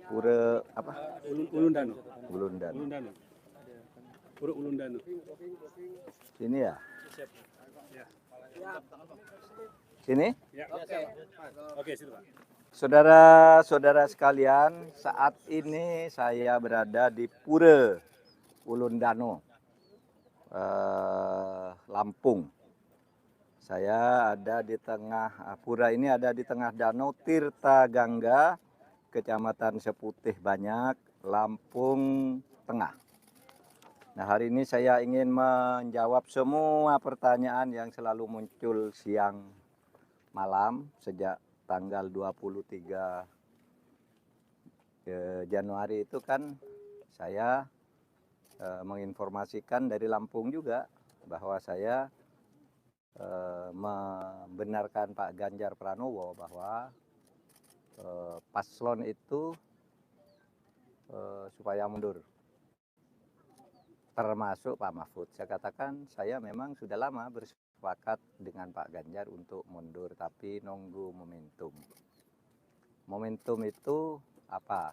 Pura apa? Ulundano. Ulundan. Ulundano. Pura Ulundano. Sini ya? Ya. Sini? Ya. Oke, silakan. Saudara-saudara sekalian, saat ini saya berada di Pura Ulundano, Lampung. Saya ada di tengah, pura ini ada di tengah Danau Tirta Gangga, Kecamatan Seputih Banyak, Lampung Tengah. Nah, hari ini saya ingin menjawab semua pertanyaan yang selalu muncul siang malam sejak tanggal 23 Januari itu kan saya menginformasikan dari Lampung juga bahwa saya membenarkan Pak Ganjar Pranowo bahwa paslon itu supaya mundur. Termasuk Pak Mahfud. Saya katakan saya memang sudah lama bersepakat dengan Pak Ganjar untuk mundur, tapi nunggu momentum. Momentum itu apa?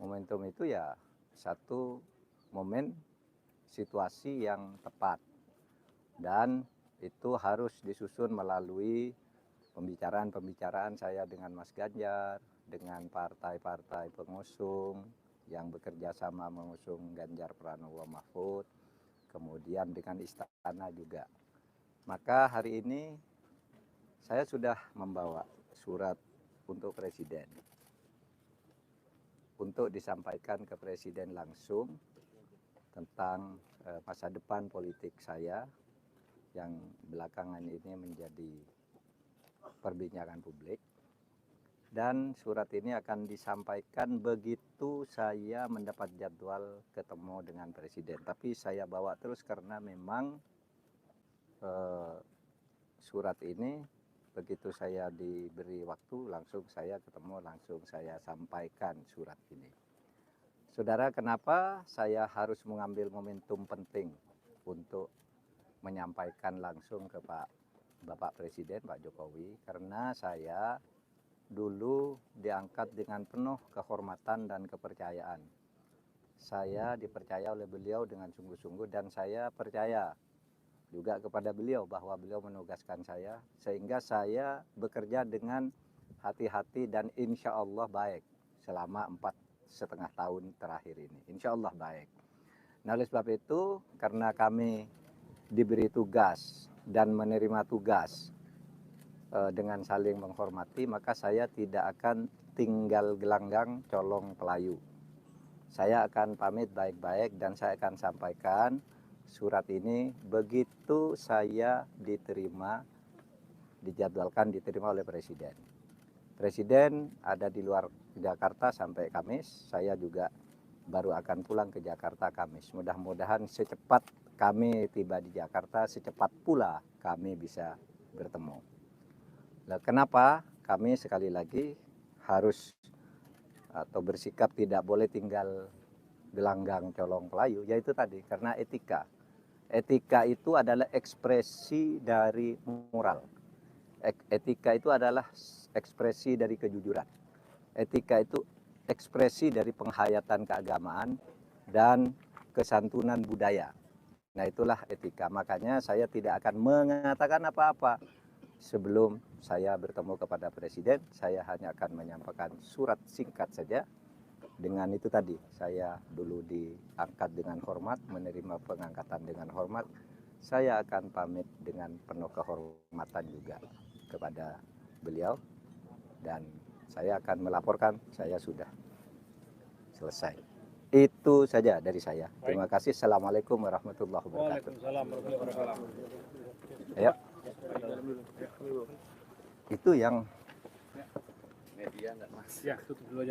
Momentum itu ya satu momen situasi yang tepat. Dan itu harus disusun melalui pembicaraan-pembicaraan saya dengan Mas Ganjar, dengan partai-partai pengusung, yang bekerja sama mengusung Ganjar Pranowo Mahfud, kemudian dengan istana juga. Maka hari ini saya sudah membawa surat untuk presiden, untuk disampaikan ke presiden langsung tentang masa depan politik saya yang belakangan ini menjadi perbincangan publik. Dan surat ini akan disampaikan begitu saya mendapat jadwal ketemu dengan presiden. Tapi saya bawa terus karena memang surat ini begitu saya diberi waktu langsung saya ketemu, langsung saya sampaikan surat ini. Saudara, kenapa saya harus mengambil momentum penting untuk menyampaikan langsung ke Bapak Presiden, Pak Jokowi? Karena saya dulu diangkat dengan penuh kehormatan dan kepercayaan. Saya dipercaya oleh beliau dengan sungguh-sungguh dan saya percaya juga kepada beliau bahwa beliau menugaskan saya, sehingga saya bekerja dengan hati-hati dan insya Allah baik selama 4,5 tahun terakhir ini. Insya Allah baik. Nah, oleh sebab itu karena kami diberi tugas dan menerima tugas dengan saling menghormati, maka saya tidak akan tinggal gelanggang colong pelayu. Saya akan pamit baik-baik dan saya akan sampaikan surat ini begitu saya dijadwalkan diterima oleh Presiden. Presiden ada di luar Jakarta sampai Kamis, saya juga baru akan pulang ke Jakarta Kamis. Mudah-mudahan secepat kami tiba di Jakarta, secepat pula kami bisa bertemu. Nah, kenapa kami sekali lagi harus atau bersikap tidak boleh tinggal gelanggang colong pelayu, yaitu tadi karena etika. Etika itu adalah ekspresi dari moral. Etika itu adalah ekspresi dari kejujuran. Etika itu ekspresi dari penghayatan keagamaan dan kesantunan budaya. Nah, itulah etika. Makanya saya tidak akan mengatakan apa-apa sebelum saya bertemu kepada Presiden. Saya hanya akan menyampaikan surat singkat saja. Dengan itu tadi, saya dulu diangkat dengan hormat, menerima pengangkatan dengan hormat. Saya akan pamit dengan penuh kehormatan juga kepada beliau. Dan saya akan melaporkan, saya sudah selesai. Itu saja dari saya. Terima kasih. Assalamualaikum warahmatullahi wabarakatuh. Waalaikumsalam warahmatullahi wabarakatuh. Ayo. Itu yang Ya, tutup dulu aja.